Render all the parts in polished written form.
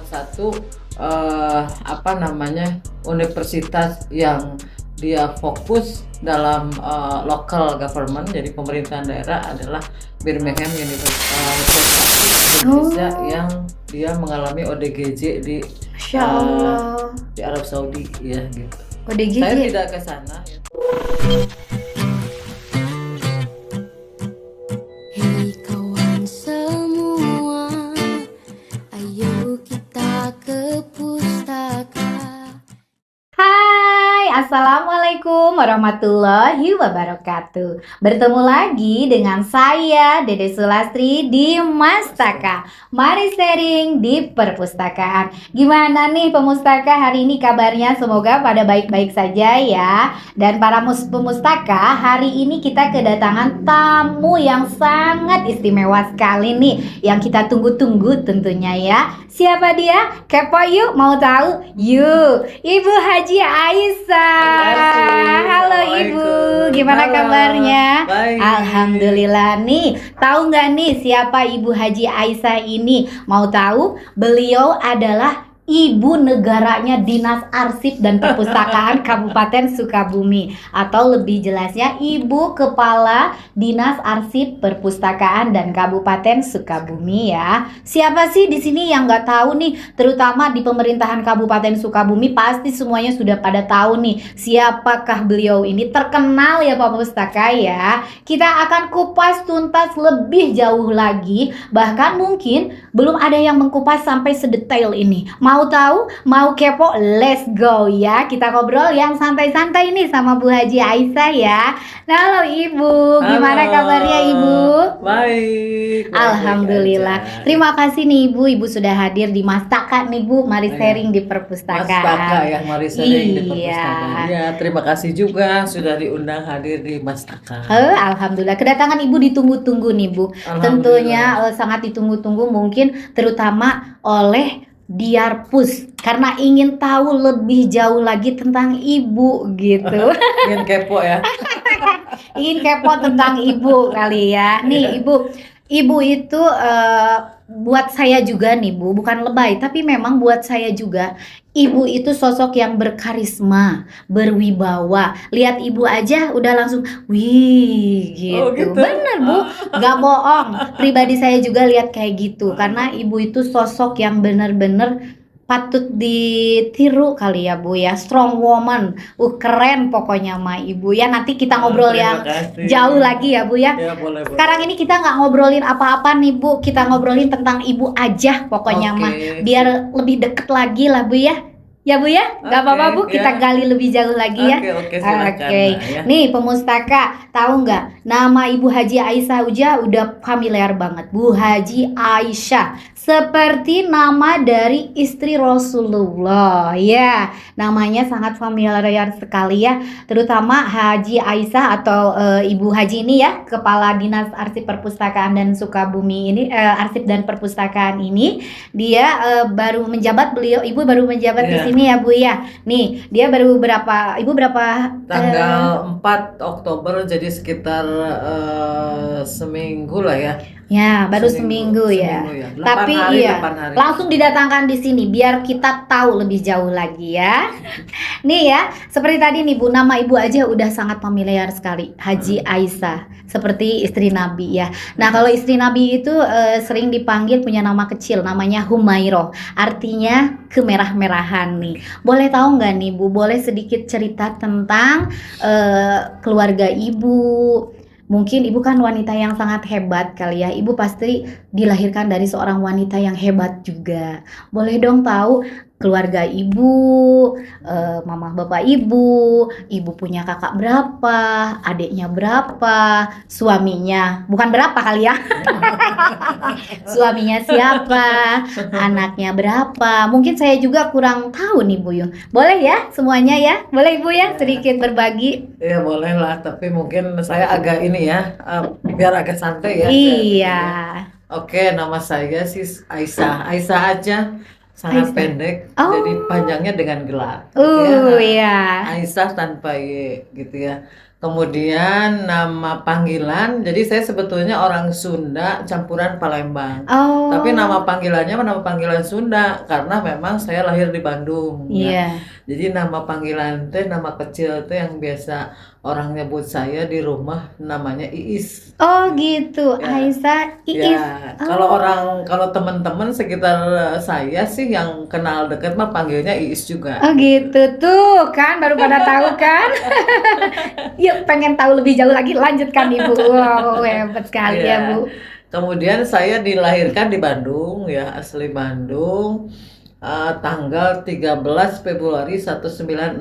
satu universitas yang dia fokus dalam local government, jadi pemerintahan daerah adalah Birmingham University Indonesia yang dia mengalami ODGJ di Masya Allah. di Arab Saudi ya gitu. ODGJ. Saya tidak ke sana. Hei kawan semua, ayo kita ke pustaka. Hai, Assalamualaikum warahmatullahi wabarakatuh. Bertemu lagi dengan saya Dede Sulastri di Mastaka. Mari sharing di perpustakaan. Gimana nih pemustaka hari ini kabarnya? Semoga pada baik-baik saja ya. Dan para pemustaka, hari ini kita kedatangan tamu yang sangat istimewa sekali nih, yang kita tunggu-tunggu tentunya ya. Siapa dia? Kepo yuk, mau tahu? Yuk, Ibu Haji Aisyah. Halo Ibu, gimana Halo. kabarnya? Baik. Alhamdulillah nih. Tahu nggak nih siapa Ibu Haji Aisyah ini? Mau tahu? Beliau adalah Ibu negaranya Dinas Arsip dan Perpustakaan Kabupaten Sukabumi, atau lebih jelasnya Ibu Kepala Dinas Arsip Perpustakaan dan Kabupaten Sukabumi ya. Siapa sih di sini yang nggak tahu nih? Terutama di pemerintahan Kabupaten Sukabumi pasti semuanya sudah pada tahu nih siapakah beliau ini. Terkenal ya Pak Pustaka ya. Kita akan kupas tuntas lebih jauh lagi. Bahkan mungkin belum ada yang mengkupas sampai sedetail ini. Mau tahu? Mau kepo? Let's go ya. Kita ngobrol yang santai-santai nih sama Bu Haji Aisyah ya. Nah, halo Ibu, gimana Halo. kabarnya Ibu? Baik. Alhamdulillah. Baik-baik aja. Terima kasih nih Ibu. Ibu sudah hadir di Mastaka nih Bu. Mari Iya. sharing di Mastaka perpustakaan. ya, mari sharing di Iya. perpustakaan. Ya, terima kasih juga sudah diundang hadir di Mastaka. Alhamdulillah, kedatangan Ibu ditunggu-tunggu nih Bu. Tentunya sangat ditunggu-tunggu, mungkin terutama oleh Diarpus, karena ingin tahu lebih jauh lagi tentang Ibu gitu. Ingin kepo ya. Ingin kepo tentang Ibu kali ya. Nih Ibu itu buat saya juga nih Bu, bukan lebay, tapi memang buat saya juga Ibu itu sosok yang berkarisma, berwibawa. Lihat Ibu aja udah langsung wih gitu. Oh, gitu? Bener Bu, gak bohong. Pribadi saya juga lihat kayak gitu, karena Ibu itu sosok yang bener-bener patut ditiru kali ya Bu ya. Strong woman, keren pokoknya mah Ibu ya. Nanti kita ngobrol Terima yang kasih. jauh lagi ya Bu ya. Ya, boleh. Sekarang ini kita nggak ngobrolin apa-apa nih Bu, kita ngobrolin tentang Ibu aja pokoknya Oke. mah, biar lebih deket lagi lah Bu ya. Ya Bu ya, nggak Oke, apa-apa Bu, kita ya. gali lebih jauh lagi ya. Oke, silakan. Oke. Nah, ya. Nih pemustaka, tahu nggak nama Ibu Haji Aisyah udah familiar banget, Bu Haji Aisyah. Seperti nama dari istri Rasulullah ya, namanya sangat familiar sekali ya. Terutama Haji Aisyah atau Ibu Haji ini ya, Kepala Dinas Arsip Perpustakaan dan Sukabumi ini, Arsip dan Perpustakaan ini, dia Ibu baru menjabat di Iya. sini ya Bu ya. Nih dia baru Ibu berapa Tanggal 4 Oktober, jadi sekitar seminggu lah ya. ya baru seminggu ya. Tapi 8 hari, iya 8 hari. langsung didatangkan di sini biar kita tahu lebih jauh lagi ya. Nih ya, seperti tadi nih Bu, nama Ibu aja udah sangat familiar sekali, Haji Aisyah, seperti istri Nabi ya. Nah kalau istri Nabi itu sering dipanggil punya nama kecil, namanya Humairah, artinya kemerah-merahan nih. Boleh tahu nggak nih Bu, boleh sedikit cerita tentang keluarga Ibu? Mungkin Ibu kan wanita yang sangat hebat kali ya. Ibu pasti dilahirkan dari seorang wanita yang hebat juga. Boleh dong tahu keluarga Ibu, mama bapak Ibu punya kakak berapa, adiknya berapa, suaminya bukan berapa kali ya. Suaminya siapa, anaknya berapa. Mungkin saya juga kurang tahu nih Bu Yung. Boleh ya semuanya ya? Boleh Ibu ya sedikit berbagi? Ya boleh lah, tapi mungkin saya agak ini ya, biar agak santai ya. Iya. Oke, nama saya sih Aisyah. Aisyah aja, sangat Aisyah. pendek, Oh. jadi panjangnya dengan gelar. Gitu ya. Iya. Aisyah tanpa Y gitu ya. Kemudian nama panggilan, jadi saya sebetulnya orang Sunda campuran Palembang. Tapi nama Oh, panggilannya nama panggilan Sunda karena memang saya lahir di Bandung ya. iya. Jadi nama panggilan teh nama kecil teh yang biasa orang nyebut saya di rumah namanya Iis. Oh gitu, Ya, Aisyah ya. Iis. Kalau teman-teman sekitar saya sih yang kenal deket mah panggilnya Iis juga Oh gitu. gitu tuh kan, baru pada tahu kan? Yuk pengen tahu lebih jauh lagi, lanjutkan Ibu. Wow, hebat sekali ya Iya. Bu. Kemudian saya dilahirkan di Bandung ya, asli Bandung. Tanggal 13 Februari 1966.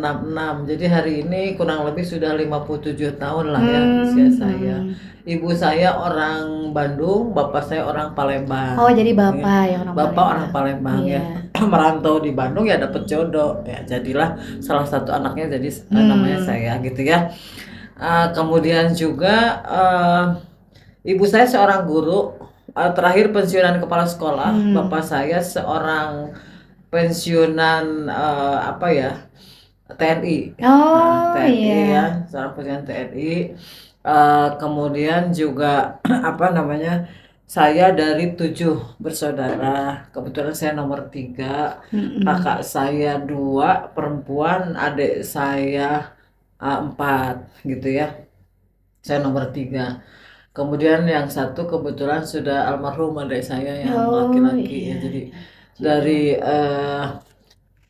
Jadi hari ini kurang lebih sudah 57 tahun lah ya usia saya. Hmm. Ibu saya orang Bandung, bapak saya orang Palembang. Oh jadi Ya. Bapak yang orang Bapak orang Palembang. Palembang ya. Iya. Merantau di Bandung ya dapet jodoh ya. Jadilah salah satu anaknya jadi namanya Hmm. saya gitu ya. Kemudian juga ibu saya seorang guru, terakhir pensiunan kepala sekolah. Bapak saya seorang pensiunan apa ya TNI. Oh TNI iya. ya, seorang pensiunan TNI. Kemudian juga apa namanya? Saya dari 7 bersaudara. Kebetulan saya nomor 3. Mm-mm. Kakak saya 2 perempuan, adik saya 4 gitu ya. Saya nomor 3. Kemudian yang satu kebetulan sudah almarhum adik saya yang Oh laki-laki ya. iya. Jadi dari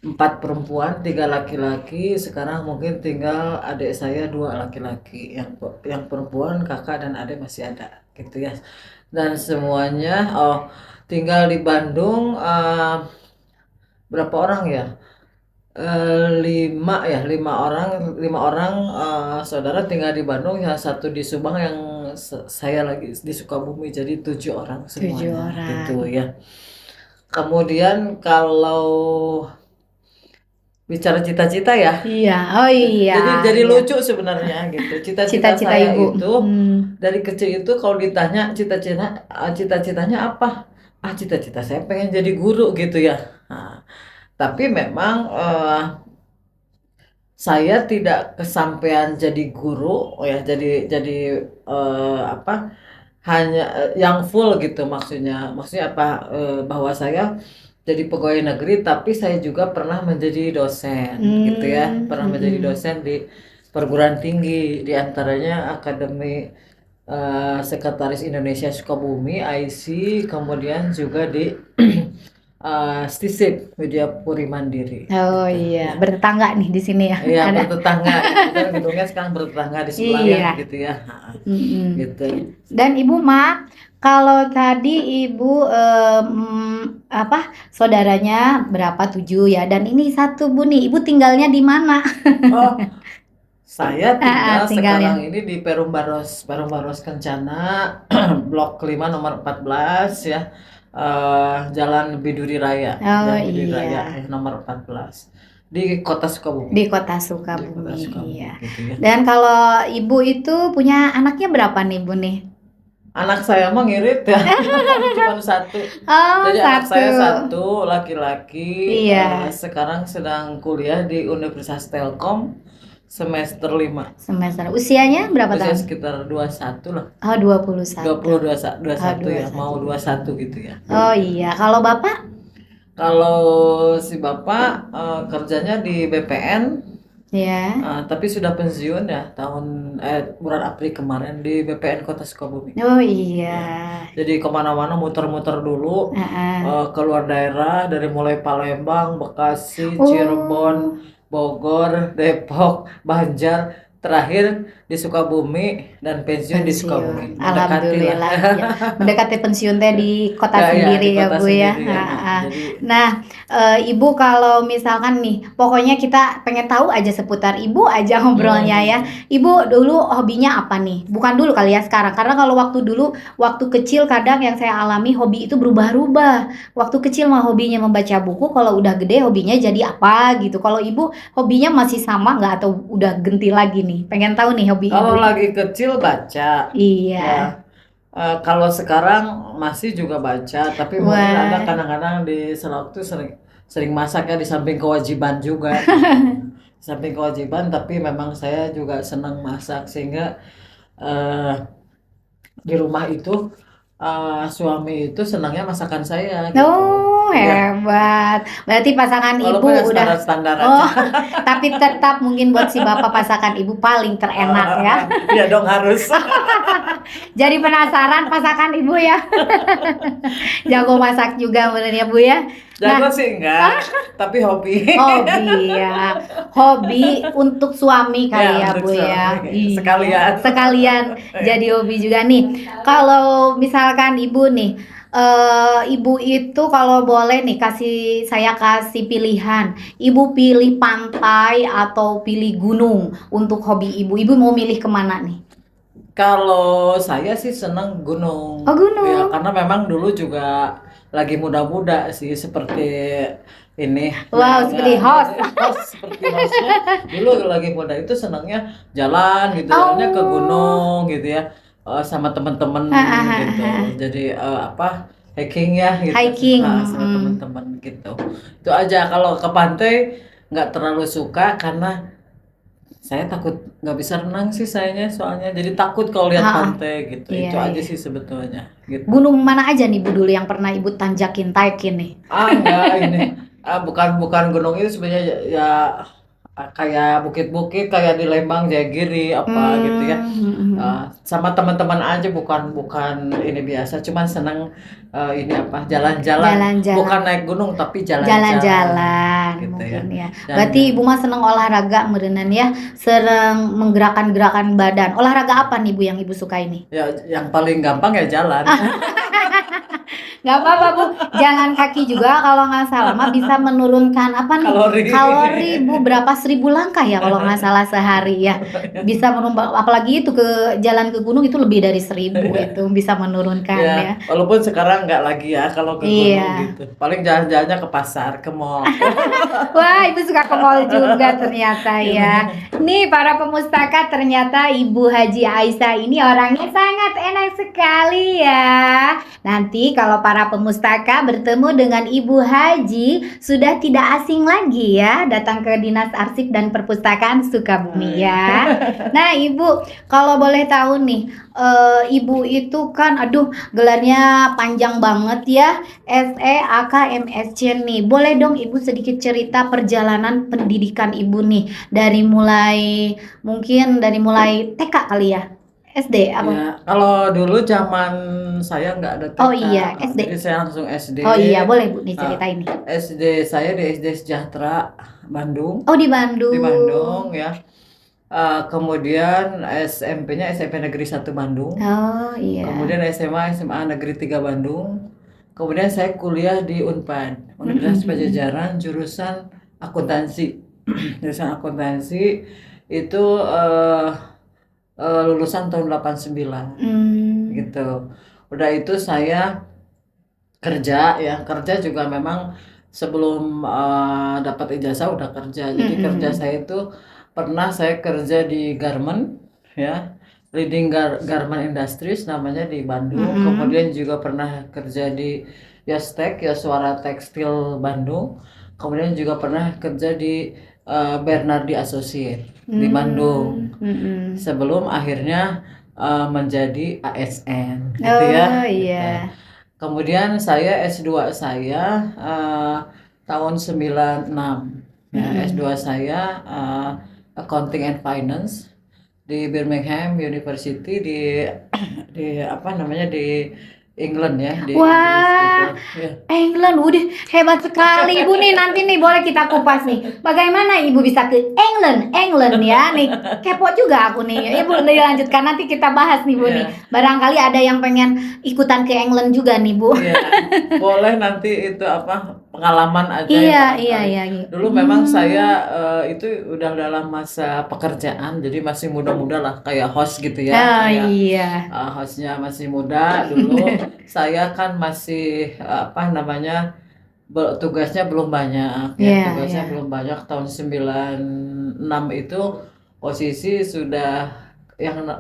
4 perempuan, 3 laki-laki. Sekarang mungkin tinggal adik saya 2 laki-laki. Yang perempuan kakak dan adik masih ada gitu ya. Dan semuanya tinggal di Bandung, berapa orang ya? 5 ya, 5 orang saudara tinggal di Bandung, yang satu di Subang, yang saya lagi di Sukabumi, jadi 7 orang 7 semuanya gitu orang. ya. Kemudian kalau bicara cita-cita ya, Iya. Oh iya. jadi Iya. lucu sebenarnya gitu. Cita-cita Cita-cita saya Ibu. itu dari kecil itu kalau ditanya cita-citanya apa? Cita-cita saya pengen jadi guru gitu ya. Nah, tapi memang saya tidak kesampaian jadi guru ya, jadi apa, hanya yang full gitu, maksudnya apa, bahwa saya jadi pegawai negeri tapi saya juga pernah menjadi dosen gitu ya, pernah menjadi Mm-mm. dosen di perguruan tinggi, diantaranya Akademi Sekretaris Indonesia Sukabumi IC, kemudian juga di STISIP Widya Puri Mandiri Oh gitu iya, ya. bertetangga nih di sini ya. Iya, Ada. bertetangga. Kebetulan gedungnya sekarang bertetangga di sebelah ya, Iya. gitu ya. Mm-mm. Gitu. Dan Ibu Ma, kalau tadi Ibu apa saudaranya berapa 7 ya? Dan ini satu Bu nih, Ibu tinggalnya di mana? Oh, saya tinggal Tinggalnya. sekarang ini di Perum Baros Kencana, Blok 5 nomor 14 ya. Jalan Biduri Raya, Oh Jalan Biduri Raya iya, nomor 14 di Kota Sukabumi. di Kota Di Kota Sukabumi. Sukabumi Iya. gitu ya. Dan kalau Ibu itu punya anaknya berapa nih Bu nih? Anak saya mah ngirit ya, cuma 1. Oh, Jadi anak saya 1. 1 laki-laki, Iya, sekarang sedang kuliah di Universitas Telkom semester 5. semester. Usianya berapa Usia tahun? sekitar 21 lah. Oh, 21. 21 ya, mau 21 gitu ya. Oh iya, kalau Bapak? Kalau si Bapak kerjanya di BPN, Ya. tapi sudah pensiun ya bulan April kemarin di BPN Kota Sukabumi. Oh iya. Ya. Jadi kemana-mana muter-muter dulu, Heeh. keluar daerah dari mulai Palembang, Bekasi, Oh. Cirebon, Bogor, Depok, Banjar, terakhir di Sukabumi dan pensiun di Sukabumi. Pensiun. Mendekati Alhamdulillah lah. ya. Mendekati pensiun teh di kota Ya, sendiri di ya kota Bu ya. sendiri ya. Heeh. Jadi Nah, Ibu kalau misalkan nih, pokoknya kita pengen tahu aja seputar Ibu aja ngobrolnya ya. Ibu dulu hobinya apa nih? Bukan dulu kali ya sekarang. Karena kalau waktu dulu, waktu kecil kadang yang saya alami hobi itu berubah-ubah. Waktu kecil mah hobinya membaca buku, kalau udah gede hobinya jadi apa gitu. Kalau Ibu hobinya masih sama nggak atau udah ganti lagi nih? Pengen tahu nih hobi kalau Ibu. lagi kecil baca, Iya. ya. Kalau sekarang masih juga baca, tapi mungkin ada Wah, kadang-kadang di sela waktu sering sering masak ya di samping kewajiban juga gitu. Di samping kewajiban, tapi memang saya juga senang masak sehingga eh, di rumah itu suami itu senangnya masakan saya gitu. oh Ya, hebat. Berarti pasangan ibu walaupun ya udah, standar-standar aja. oh, tapi tetap mungkin buat si bapak pasangan ibu paling terenak ya. Ya dong harus. Jadi penasaran pasangan ibu ya. Jago masak juga bener ya Bu ya. Jago Nah, sih enggak, tapi hobi. hobi ya. Hobi untuk suami kali Ya, ya untuk Bu ya. suami Iya. sekalian. Sekalian jadi hobi juga nih. Kalau misalkan Ibu nih, Ibu itu kalau boleh nih saya kasih pilihan. Ibu pilih pantai atau pilih gunung untuk hobi Ibu. Ibu mau milih kemana nih? Kalau saya sih senang gunung, Oh ya gunung. karena memang dulu juga lagi muda-muda sih seperti ini Wow, seperti host. jadi host seperti hostnya dulu lagi muda itu senangnya jalan gitu, jalannya ke Oh. gunung gitu ya, sama teman-teman gitu. Hahaha. Jadi apa hiking ya gitu, Hiking. sama teman-teman gitu. Itu aja. Kalau ke pantai nggak terlalu suka karena saya takut nggak bisa renang sih sayanya soalnya jadi takut kalau lihat Ha, pantai gitu. iya, Itu aja iya. sih sebetulnya gitu. Gunung mana aja nih Bu dulu yang pernah Ibu tanjakin, taikin nih? Enggak ini bukan bukan gunung itu sebenarnya ya, kayak bukit-bukit kayak di Lembang Jayagiri apa gitu ya. Sama teman-teman aja bukan bukan ini biasa cuman senang ini apa jalan-jalan, bukan Jalan-jalan. naik gunung tapi jalan-jalan Jalan-jalan gitu ya. mungkin ya. Berarti Jalan-jalan. Ibu mah seneng olahraga merenan ya, sering menggerakkan gerakan badan. Olahraga apa nih Bu yang Ibu suka ini? Ya yang paling gampang ya jalan. Nggak apa-apa Bu, jalan kaki juga kalau nggak salah mah bisa menurunkan apa nih Kalori. kalori Bu, berapa 1.000 langkah ya kalau nggak salah sehari ya. Bisa menurunkan, apalagi itu ke jalan ke gunung itu lebih dari 1.000 itu bisa menurunkan Ya, ya. walaupun sekarang nggak lagi ya kalau ke gunung Iya. gitu. Paling jalan-jalannya ke pasar, ke mall. Wah, Ibu suka ke mall juga ternyata ya. Gitu. Nih para pemustaka, ternyata Ibu Haji Aisyah ini orangnya sangat enak sekali ya. Nanti kalau para pemustaka bertemu dengan Ibu Haji, sudah tidak asing lagi ya datang ke Dinas Arsip dan Perpustakaan Sukabumi ya. Nah, Ibu, kalau boleh tahu nih, Ibu itu kan aduh gelarnya panjang banget ya. SEAKMSC nih. Boleh dong Ibu sedikit cerita perjalanan pendidikan Ibu nih dari mulai TK kali ya? SD apa? Ya, kalau dulu zaman saya nggak ada Oh TK, iya, jadi SD. saya langsung SD. Oh iya, boleh Bu Ah, diceritain nih. SD saya di SD Sejahtera Bandung, Oh di di Bandung Bandung. ya. Kemudian SMP-nya SMP Negeri 1 Bandung. Oh iya. Kemudian SMA Negeri 3 Bandung. Kemudian saya kuliah di Unpad, Universitas Mm-mm. Pajajaran, jurusan akuntansi. Jurusan akuntansi itu lulusan tahun 89 Hmm. gitu. Udah itu saya kerja ya, kerja juga memang sebelum dapat ijazah udah kerja. Jadi kerja Mm-mm. saya itu pernah saya kerja di garment ya, leading garment industries namanya di Bandung. Mm-mm. Kemudian juga pernah kerja di Yostek, Yoswara Tekstil Bandung. Kemudian juga pernah kerja di Bernardi Associate di Bandung. Mm-mm. Sebelum akhirnya menjadi ASN gitu Oh ya, gitu. iya. Kemudian saya S2 saya tahun 96 ya, S2 Mm-mm. saya Accounting and Finance di Birmingham University di apa namanya di England ya, di Inggris gitu Wah, ya. England, udah hebat sekali Ibu nih. Nanti nih boleh kita kupas nih. Bagaimana Ibu bisa ke England? England ya nih. Kepo juga aku nih. Ibu dilanjutkan nanti kita bahas nih Bu nih. Ya, Barangkali ada yang pengen ikutan ke England juga nih Bu. iya, boleh nanti itu apa pengalaman aja yang Iya, iya, barangkali. iya. Dulu memang saya itu udah dalam masa pekerjaan, jadi masih muda-muda lah kayak host gitu ya, Oh kayak iya. hostnya masih muda dulu. Saya kan masih apa namanya tugasnya belum banyak ya, Iya, tugasnya iya. belum banyak tahun 96 itu posisi sudah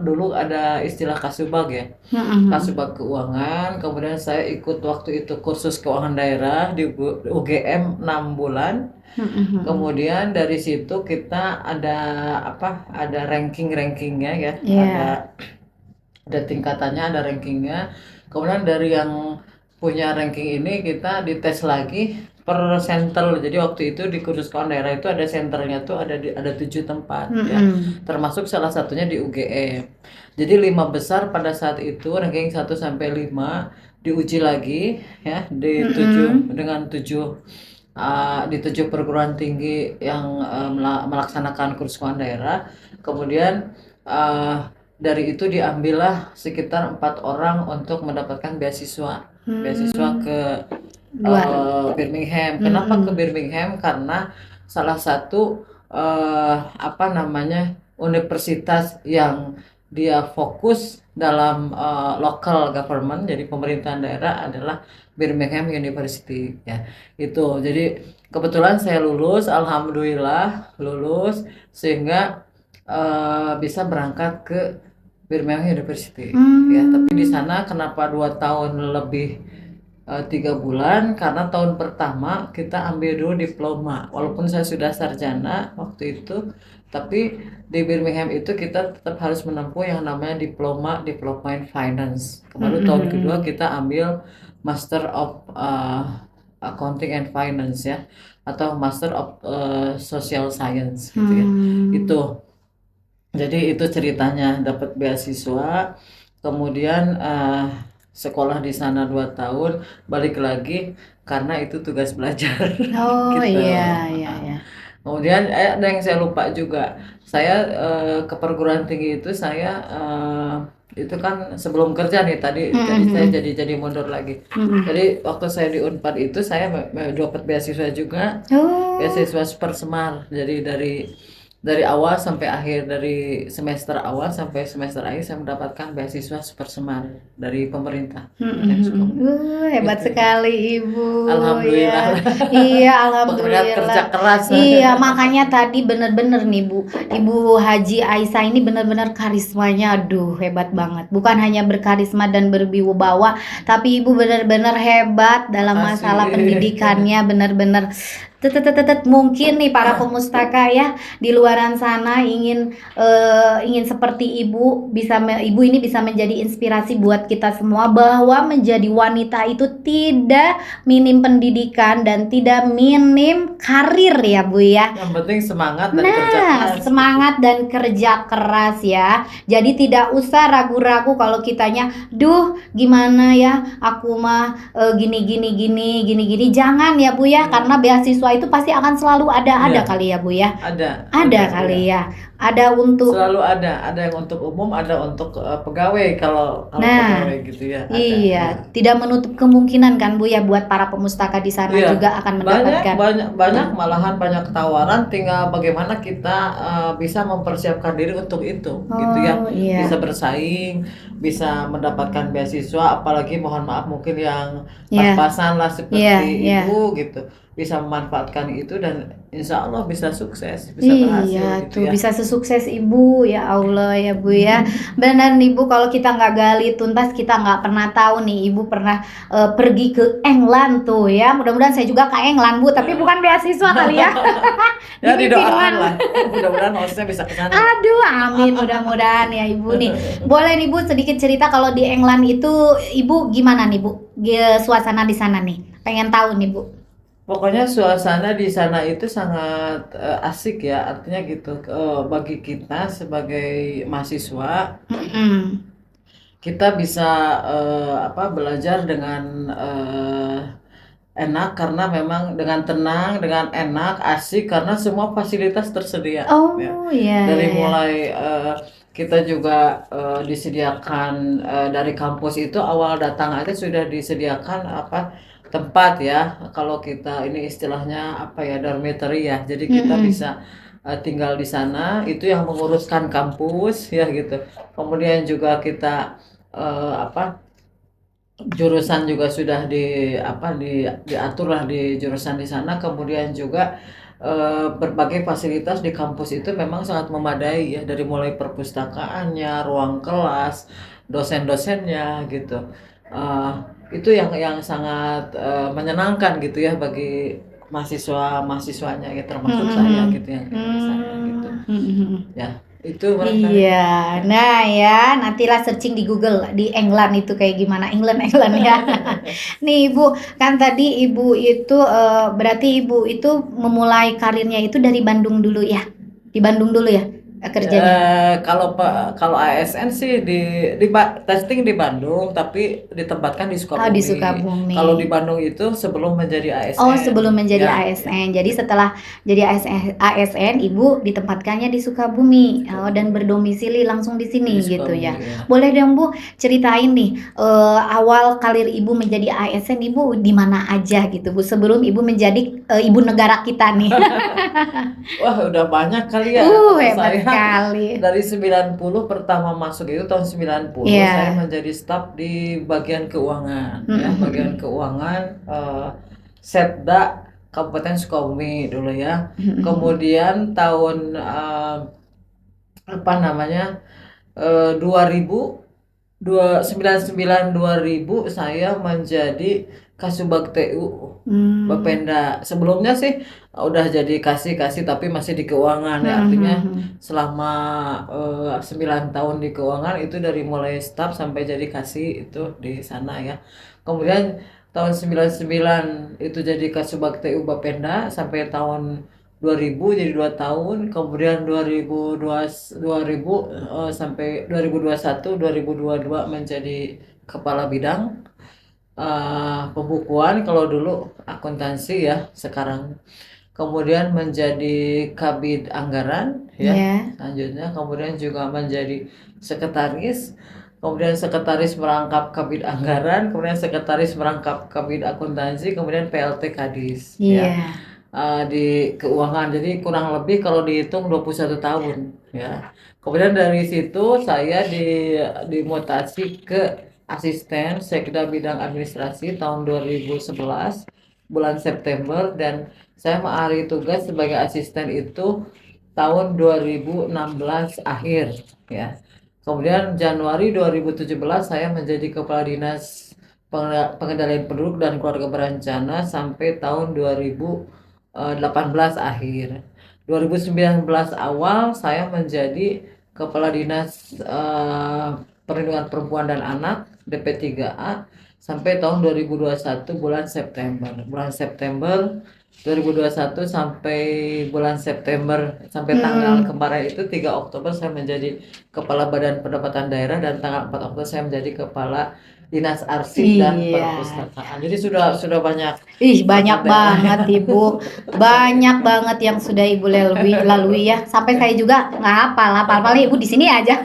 dulu ada istilah Kasubag ya, Mm-mm. Kasubag Keuangan. Kemudian saya ikut waktu itu kursus keuangan daerah di UGM 6 bulan. Mm-mm. Kemudian dari situ kita ada apa? Ada ranking-rankingnya ya, Iya. ada tingkatannya, ada rankingnya. Kemudian dari yang punya ranking ini kita dites lagi per center. Jadi waktu itu di kursus keuangan daerah itu ada senternya tuh ada 7 tempat ya, Mm-mm. termasuk salah satunya di UGM. Jadi 5 besar pada saat itu ranking 1 sampai 5 diuji lagi ya di tujuh Mm-mm. dengan tujuh di 7 perguruan tinggi yang melaksanakan kursus keuangan daerah. Kemudian uh, dari itu diambillah sekitar 4 orang untuk mendapatkan beasiswa beasiswa Hmm. ke Luar. Birmingham. Kenapa ke Mm-mm. Birmingham? Karena salah satu apa namanya universitas yang dia fokus dalam local government, jadi pemerintahan daerah adalah Birmingham University ya. Itu. Jadi kebetulan saya lulus, alhamdulillah lulus sehingga bisa berangkat ke Birmingham University ya. Tapi di Hmm. sana kenapa 2 tahun lebih 3 bulan? Karena tahun pertama kita ambil dulu diploma. Walaupun saya sudah sarjana waktu itu, tapi di Birmingham itu kita tetap harus menempuh yang namanya diploma in finance. Baru tahun kedua Mm-mm. kita ambil Master of Accounting and Finance ya, atau Master of Social Science gitu ya. Hmm. Itu. Jadi itu ceritanya dapat beasiswa, kemudian sekolah di sana 2 tahun, balik lagi karena itu tugas belajar Oh gitu. iya iya iya. Kemudian ada yang saya lupa juga, saya ke perguruan tinggi itu saya itu kan sebelum kerja nih, tadi tadi saya Mm-mm. jadi mundur lagi. Mm-mm. Jadi waktu saya di Unpad itu saya dapat beasiswa juga, Oh. beasiswa Super Semar. Jadi dari awal sampai akhir, dari semester awal sampai semester akhir saya mendapatkan beasiswa Super Semar dari pemerintah Kabupaten Sukabumi. Hebat Gitu. sekali Ibu Alhamdulillah ya. lah. Iya, Berkat kerja alhamdulillah. keras. Iya, makanya tadi bener-bener nih Bu. Ibu Haji Aisyah ini bener-bener karismanya aduh hebat banget. Bukan hanya berkarisma dan berwibawa, tapi Ibu bener-bener hebat dalam masalah Makasih. pendidikannya, bener-bener tetetetetet. Mungkin nih para pemustaka ya di luaran sana ingin seperti ibu ini bisa menjadi inspirasi buat kita semua bahwa menjadi wanita itu tidak minim pendidikan dan tidak minim karir ya Bu ya. Yang penting semangat dan kerja Nah, keras gitu. semangat dan kerja keras ya. Jadi tidak usah ragu-ragu kalau kitanya, duh gimana ya, aku mah gini. Jangan ya Bu ya, karena beasiswa itu pasti akan selalu ada Iya, kali ya Bu ya. ada Ada ya. kali ya. Ada untuk Selalu ada yang untuk umum, ada untuk pegawai, kalau Nah, pegawai gitu ya, ada ya. iya, tidak menutup kemungkinan kan Bu ya buat para pemustaka di sana Iya, juga akan banyak mendapatkan. banyak banyak malahan banyak tawaran, tinggal bagaimana kita bisa mempersiapkan diri untuk itu gitu ya. Oh Bisa iya. bersaing, bisa mendapatkan beasiswa, apalagi mohon maaf mungkin yang Iya. pas-pasan lah Iya, seperti iya. ibu gitu. Bisa memanfaatkan itu dan insya Allah bisa sukses, bisa berhasil Iya, gitu tuh ya. bisa sesukses Ibu, ya Allah ya Bu ya. Benar nih Bu, kalau kita nggak gali tuntas, kita nggak pernah tahu nih Ibu pernah pergi ke England tuh ya. Mudah-mudahan saya juga ke England Bu, tapi bukan beasiswa kali ya. Di Ya mimpi didoakan doang. lah, mudah-mudahan hostnya bisa ke sana. Aduh, amin mudah-mudahan ya Ibu nih. Boleh nih Bu sedikit cerita kalau di England itu Ibu gimana nih Bu? Suasana di sana nih. Pengen tahu nih Bu. Pokoknya suasana di sana itu sangat asik ya, artinya gitu. Bagi kita sebagai mahasiswa, Mm-mm. kita bisa belajar dengan enak, karena memang dengan tenang, dengan enak, asik, karena semua fasilitas tersedia ya. Oh iya Dari iya iya. mulai kita juga disediakan dari kampus itu awal datang aja sudah disediakan tempat ya. Kalau kita ini istilahnya dormitory ya. Jadi kita Mm-mm. bisa tinggal di sana, itu yang menguruskan kampus ya gitu. Kemudian juga kita eh, apa jurusan juga sudah diatur lah di jurusan di sana, kemudian juga berbagai fasilitas di kampus itu memang sangat memadai ya, dari mulai perpustakaannya, ruang kelas, dosen-dosennya gitu. Eh, itu yang sangat menyenangkan gitu ya bagi mahasiswanya ya, termasuk saya Hmm. gitu yang di sana gitu. Hmm. Ya, itu barangkali. Iya, nah ya, nantilah searching di Google di England itu kayak gimana, England England ya. Nih Ibu, kan tadi Ibu itu berarti Ibu itu memulai karirnya itu dari Bandung dulu ya, di Bandung dulu ya kerjanya. Kalau ASN sih testing di Bandung, tapi ditempatkan di Oh di Sukabumi. Sukabumi. Kalau di Bandung itu sebelum menjadi Oh, ASN, sebelum menjadi ya, ya, ASN. Jadi ya, setelah jadi ASN, Ibu ditempatkannya di Sukabumi. Oh, dan Sukabumi, berdomisili langsung di di sini gitu Sukabumi ya. ya. Boleh dong Bu ceritain nih awal karir Ibu menjadi ASN Ibu di mana aja gitu Bu sebelum Ibu menjadi ibu negara kita nih. Wah, udah banyak kali ya kalau Hebat saya. sekali. Dari 90 pertama masuk itu tahun 90 saya Iya. menjadi staf di bagian keuangan ya, bagian Mm-mm. keuangan Setda Kabupaten Sukabumi dulu ya. Mm-mm. Kemudian tahun apa namanya 2000 2000 saya menjadi Kasubag TU Hmm. Bapenda. Sebelumnya sih udah jadi kasih tapi masih di keuangan ya, artinya Mm-mm. selama 9 tahun di keuangan itu dari mulai staf sampai jadi kasih itu di sana ya. Kemudian tahun 99 itu jadi Kasubag TU Bapenda sampai tahun 2000 jadi 2 tahun, kemudian 2000 sampai 2021 2022 menjadi kepala bidang pembukuan, kalau dulu akuntansi ya, sekarang kemudian menjadi kabid anggaran ya, Iya. selanjutnya kemudian juga menjadi sekretaris, kemudian sekretaris merangkap kabid anggaran, kemudian sekretaris merangkap kabid akuntansi, kemudian PLT Kadis ya, Iya. di keuangan. Jadi kurang lebih kalau dihitung 21 tahun ya. Kemudian dari situ saya dimutasi ke asisten Sekda Bidang Administrasi tahun 2011 bulan September, dan saya mengakhiri tugas sebagai asisten itu tahun 2016 akhir ya. Kemudian Januari 2017 saya menjadi kepala dinas pengendalian penduduk dan keluarga berencana sampai tahun 2018 akhir. 2019 awal saya menjadi kepala dinas perlindungan perempuan dan anak DP3A sampai tahun 2021 bulan September. Bulan September 2021 sampai bulan September, sampai tanggal Hmm. kemarin itu 3 Oktober saya menjadi Kepala Badan Pendapatan Daerah, dan tanggal 4 Oktober saya menjadi Kepala Dinas Arsip dan Iya. Perpustakaan. Jadi sudah banyak Ih, banyak banyak daerah. banget Ibu. Banyak banget yang sudah Ibu lalui ya. Sampai saya juga nggak hafal Ibu di sini aja.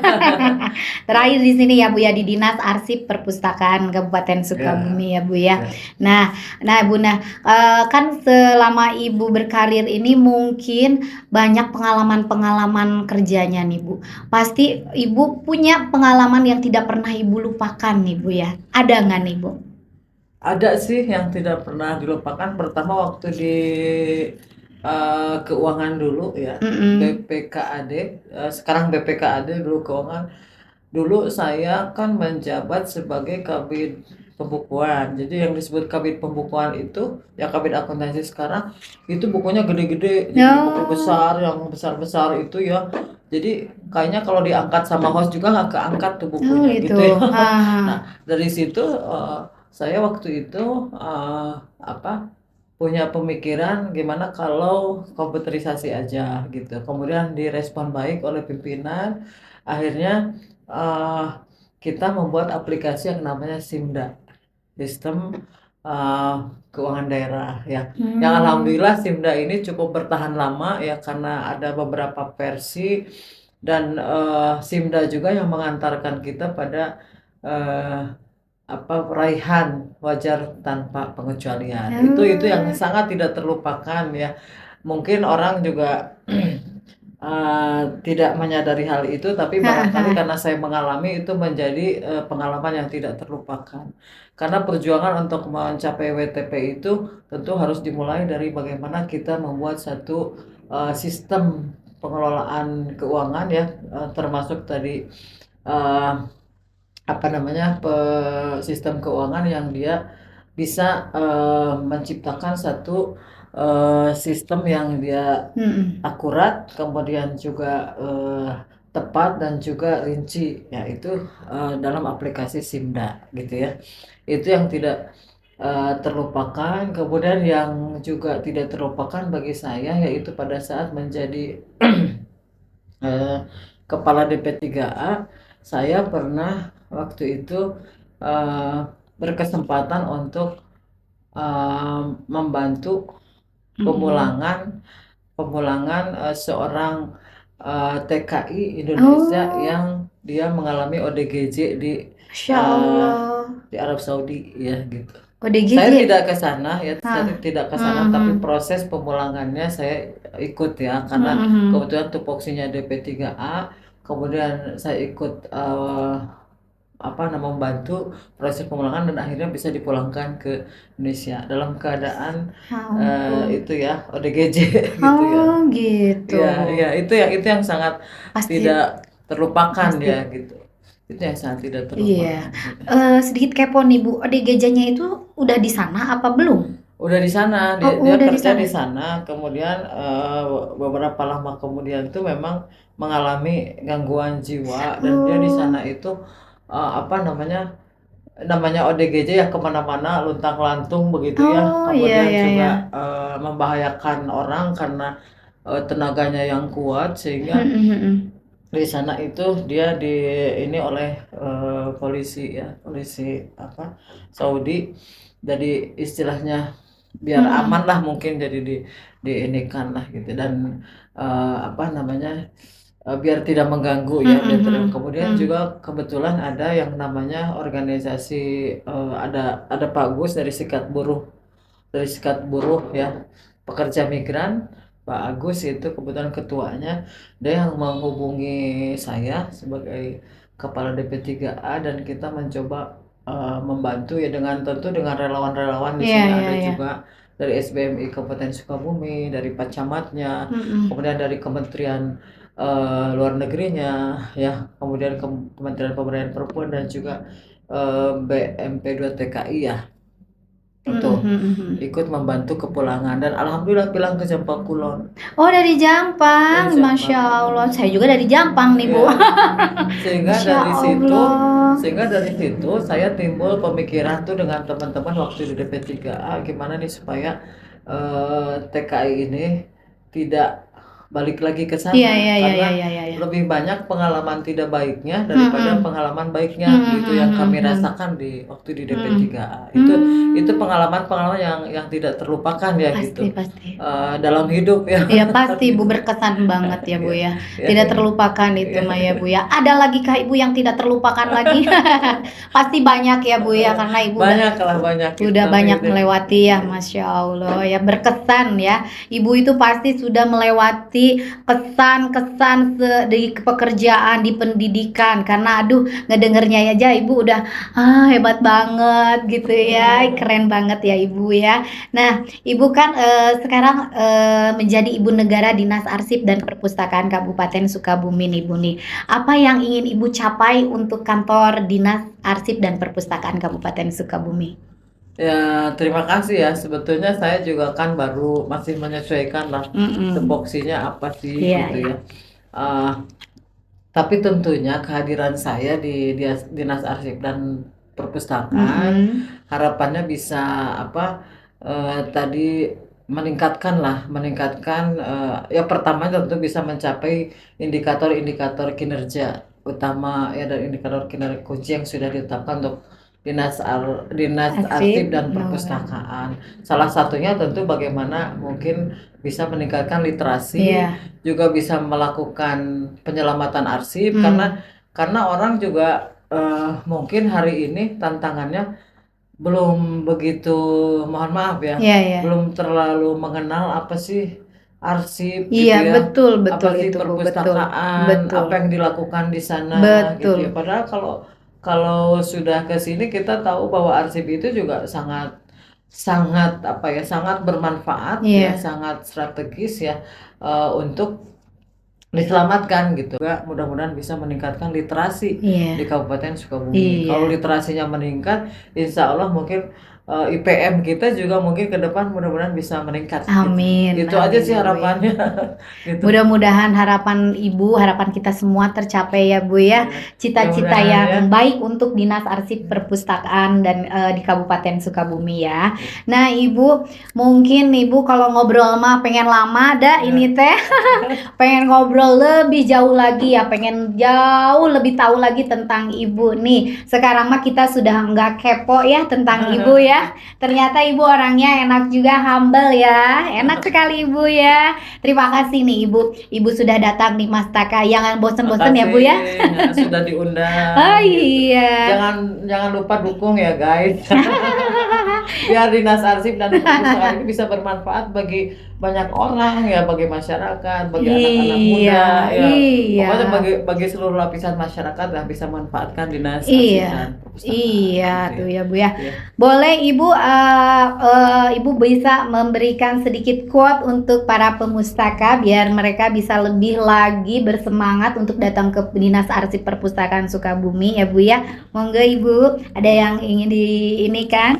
Terakhir di sini ya Bu ya di Dinas Arsip Perpustakaan Kabupaten Ya, Sukabumi ya Bu ya. ya. Nah, kan selama Ibu berkarir ini mungkin banyak pengalaman-pengalaman kerjanya nih Bu. Pasti Ibu punya pengalaman yang tidak pernah Ibu lupakan nih Bu ya. Ada nggak nih Bu? Ada sih yang tidak pernah dilupakan. Pertama waktu di keuangan dulu ya, Mm-mm. BPKAD, sekarang BPKAD dulu keuangan. Dulu saya kan menjabat sebagai kabid pembukuan. Jadi yang disebut kabid pembukuan itu ya kabid akuntansi sekarang, itu bukunya gede-gede. Jadi buku Oh. besar yang besar-besar itu ya. Jadi kayaknya kalau diangkat sama host juga nggak keangkat tuh Oh bukunya gitu. gitu ya. Nah, Ah. dari situ saya waktu itu apa punya pemikiran gimana kalau komputerisasi aja gitu. Kemudian direspon baik oleh pimpinan. Akhirnya eh, kita membuat aplikasi yang namanya SIMDA, Sistem eh, Keuangan Daerah ya. Yang Hmm. alhamdulillah SIMDA ini cukup bertahan lama ya, karena ada beberapa versi, dan SIMDA juga yang mengantarkan kita pada eh, raihan wajar tanpa pengecualian. Itu yang Oh. sangat tidak terlupakan ya. Mungkin orang juga tidak menyadari hal itu, tapi barangkali karena saya mengalami itu menjadi pengalaman yang tidak terlupakan. Karena perjuangan untuk mencapai WTP itu tentu harus dimulai dari bagaimana kita membuat satu sistem pengelolaan keuangan ya, termasuk tadi eh, apa namanya sistem keuangan yang dia bisa menciptakan satu sistem yang dia Mm-mm. akurat, kemudian juga tepat dan juga rinci, yaitu dalam aplikasi Simda gitu ya. Itu yang tidak terlupakan. Kemudian yang juga tidak terlupakan bagi saya yaitu pada saat menjadi eh, kepala DP3A, saya pernah waktu itu eh, berkesempatan untuk membantu Mm-mm. pemulangan pemulangan seorang TKI Indonesia Oh, yang dia mengalami ODGJ Masya eh, Allah. di Arab Saudi ya gitu. Saya ODGJ. tidak ke sana ya, saya Hah. tidak ke sana, tapi Mhm. proses pemulangannya saya ikut ya, karena Mhm. kebetulan tupoksinya DP3A, kemudian saya ikut apa nama membantu proses pemulangan dan akhirnya bisa dipulangkan ke Indonesia dalam keadaan Ya ampun. itu ya ODGJ gitu ya. Oh, gitu. Ya, ya itu yang sangat Pasti, tidak terlupakan ya pasti. gitu. Itu yang sangat tidak Iya. terlupakan gitu. Sedikit kepo nih, Bu. ODGJ-nya itu udah di sana apa belum? Udah di sana, dia Oh, dia udah di kerja sana. di sana, kemudian beberapa lama kemudian tuh memang mengalami gangguan jiwa dan dia di sana Oh, itu apa namanya ODGJ ya, kemana-mana luntang-lantung begitu ya, oh, iya, kemudian iya, juga iya. membahayakan orang karena tenaganya yang kuat, sehingga di sana itu dia ini oleh polisi ya, polisi apa Saudi, jadi istilahnya biar aman lah mungkin, jadi diinikan lah gitu, dan apa namanya biar tidak mengganggu ya, kemudian juga kebetulan ada yang namanya organisasi, ada Pak Gus dari Serikat Buruh ya Pekerja Migran, Pak Agus itu kebetulan ketuanya, dia yang menghubungi saya sebagai kepala DP3A, dan kita mencoba membantu ya, dengan tentu dengan relawan-relawan. Di Iya, sini iya, ada iya. juga dari SBMI Kabupaten Sukabumi, dari Pak Camatnya, Mm-mm. kemudian dari Kementerian Luar Negerinya ya, kemudian Kementerian Pemberdayaan Perempuan, dan juga BMP2 TKI ya, itu Mm-mm. ikut membantu kepulangan, dan alhamdulillah pulang ke Jampang Kulon, Oh, dari dari Jampang. Masya Jampang. Allah. Saya juga dari Jampang nih, Bu. Ya, sehingga Masya dari situ Allah. sehingga dari situ saya timbul pemikiran tuh dengan teman-teman waktu di DP3A, gimana nih supaya TKI ini tidak balik lagi ke Iya, sana, iya, iya, karena iya, iya, iya, iya. lebih banyak pengalaman tidak baiknya daripada Mm-mm. pengalaman baiknya gitu yang kami Mm-mm. rasakan di waktu di Mm-mm. DP3A. Itu Hmm, pengalaman-pengalaman yang tidak terlupakan ya gitu, pasti, pasti. dalam hidup ya. Iya pasti Bu, Gitu. berkesan banget ya Bu Ya, ya. ya, Tidak ya, terlupakan itu ya. mah ya Bu ya. Ada lagi kah Ibu yang tidak terlupakan lagi? Pasti banyak ya Bu ya, karena Ibu Banyak lah, banyak gitu, udah tapi banyak melewati ya, Masya Allah ya, berkesan ya. Ibu itu pasti sudah melewati kesan-kesan di pekerjaan, di pendidikan. Karena aduh, ngedengernya aja Ibu udah hebat banget gitu ya, keren banget ya Ibu ya. Nah, Ibu kan sekarang menjadi Ibu Negara Dinas Arsip dan Perpustakaan Kabupaten Sukabumi nih Bu nih. Apa yang ingin Ibu capai untuk kantor Dinas Arsip dan Perpustakaan Kabupaten Sukabumi? ya, terima kasih ya. Sebetulnya saya juga kan baru masih menyesuaikan lah Mm-mm. tupoksinya apa sih Iya, gitu iya. ya. Ah, tapi tentunya kehadiran saya di Dinas Arsip dan Perpustakaan, Mm-mm. harapannya bisa apa tadi meningkatkan ya, pertama tentu bisa mencapai indikator-indikator kinerja utama ya, dan indikator kinerja kunci yang sudah ditetapkan untuk Dinas Arsip. Arsip dan No. Perpustakaan. Salah satunya tentu bagaimana mungkin bisa meningkatkan literasi, Iya. juga bisa melakukan penyelamatan arsip, karena Hmm. orang juga mungkin hari ini tantangannya belum begitu, mohon maaf ya, Iya, iya. belum terlalu mengenal apa sih arsip gitu Iya, ya. betul Apa betul sih itu Bu, betul. perpustakaan, Betul. apa yang dilakukan di sana gitu ya. Betul. Padahal kalau kalau sudah ke sini kita tahu bahwa arsip itu juga sangat sangat apa ya, sangat bermanfaat ya, Iya. sangat strategis ya untuk diselamatkan gitu. Juga mudah-mudahan bisa meningkatkan literasi di Iya. Kabupaten Sukabumi. Kalau Iya. literasinya meningkat, insya Allah mungkin IPM kita juga mungkin ke depan mudah-mudahan bisa meningkat gitu. Amin, Itu aja amin sih ya Bu ya. harapannya gitu. Mudah-mudahan harapan Ibu, harapan kita semua tercapai ya Bu ya. Ya, Cita-cita mudah-mudahan ya. yang baik untuk Dinas Arsip Perpustakaan dan di Kabupaten Sukabumi ya. Nah Ibu, mungkin Ibu kalau ngobrol mah pengen lama dah Ya. ini teh. Pengen ngobrol lebih jauh lagi ya, pengen jauh lebih tahu lagi tentang Ibu nih. Sekarang mah kita sudah nggak kepo ya tentang Ibu ya. Ternyata Ibu orangnya enak juga, humble ya. Enak sekali Ibu ya. Terima kasih nih Ibu. Ibu sudah datang di Mastaka. Jangan bosen-bosen ya Bu ya. Makasih sudah diundang Oh gitu. iya. Jangan lupa dukung ya guys. Biar Dinas Arsip dan Perpustakaan ini bisa bermanfaat bagi banyak orang ya, bagi masyarakat, bagi anak-anak muda Iya, ya. iya. Pokoknya bagi seluruh lapisan masyarakat yang bisa manfaatkan Dinas Arsip Iya, dan Perpustakaan iya gitu tuh ya. ya Bu ya. Iya. Boleh Ibu, Ibu bisa memberikan sedikit quote untuk para pemustaka biar mereka bisa lebih lagi bersemangat untuk datang ke Dinas Arsip Perpustakaan Sukabumi ya Bu ya. Monggo Ibu, ada yang ingin di ini kan?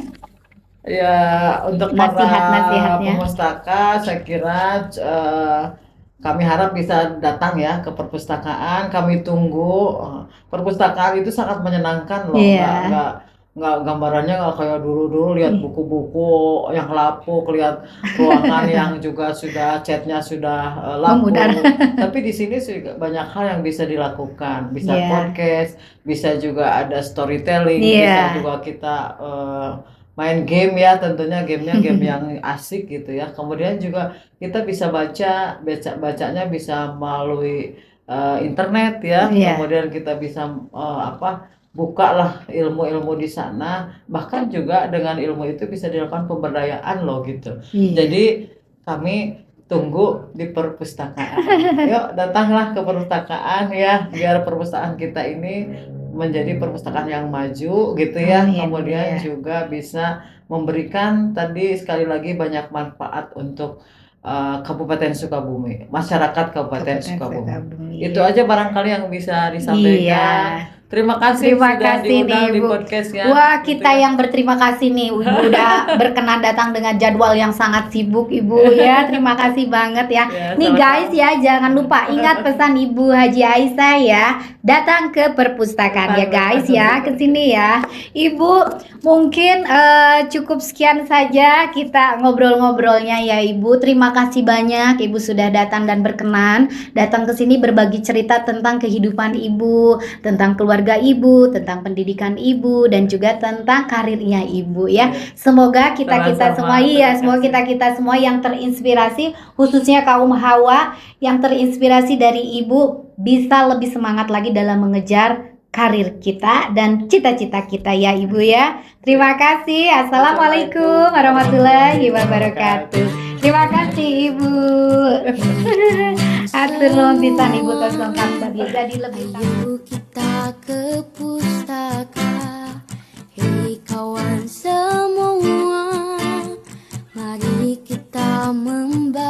Ya, untuk para Nasihat-nasihatnya. pemustaka, saya kira kami harap bisa datang ya ke perpustakaan. Kami tunggu. Perpustakaan itu sangat menyenangkan loh. Iya, Nggak gambarannya nggak kayak dulu-dulu lihat buku-buku yang lapuk, lihat ruangan yang juga sudah catnya sudah memudar. lapuk. Tapi di sini juga banyak hal yang bisa dilakukan. Bisa Iya, podcast, bisa juga ada storytelling, bisa iya. juga kita main game ya, tentunya gamenya game yang asik gitu ya. Kemudian juga kita bisa bacanya bisa melalui internet ya. Iya, Kemudian kita bisa buka lah ilmu-ilmu di sana. Bahkan juga dengan ilmu itu bisa dilakukan pemberdayaan loh gitu. iya. Jadi kami tunggu di perpustakaan. Yuk datanglah ke perpustakaan ya, biar perpustakaan kita ini menjadi perpustakaan yang maju gitu ya. Amin, Kemudian iya. juga bisa memberikan tadi sekali lagi banyak manfaat untuk Kabupaten Sukabumi, masyarakat Kabupaten Kabupaten Sukabumi. Sukabumi. Itu Iya. aja barangkali yang bisa Iya. disampaikan. Terima kasih Terima sudah kasih diundang nih di Ibu. podcastnya. Wah, Gitu kita ya. yang berterima kasih nih Ibu udah berkenan datang dengan jadwal yang sangat sibuk Ibu ya. Terima kasih banget ya. Ya, Nih guys sama-sama. ya, jangan lupa ingat pesan Ibu Haji Aisyah ya. Datang ke perpustakaan ya guys ya, ke sini ya. Ibu, mungkin cukup sekian saja kita ngobrol-ngobrolnya ya Ibu. Terima kasih banyak Ibu sudah datang dan berkenan datang ke sini berbagi cerita tentang kehidupan Ibu, tentang keluarga Ibu, tentang pendidikan Ibu, dan juga tentang karirnya Ibu ya. Semoga kita-kita semua, Sama-sama, iya, terima semoga kasih. kita-kita semua yang terinspirasi, khususnya kaum hawa yang terinspirasi dari Ibu bisa lebih semangat lagi dalam mengejar karir kita dan cita-cita kita ya Ibu ya. Terima kasih. Assalamualaikum warahmatullahi wabarakatuh. Terima kasih Ibu. Atur nuhun pisan Ibu tos lengkap jadi lebih tahu. Ayo kita ke pustaka, hei kawan semua, mari kita membaca.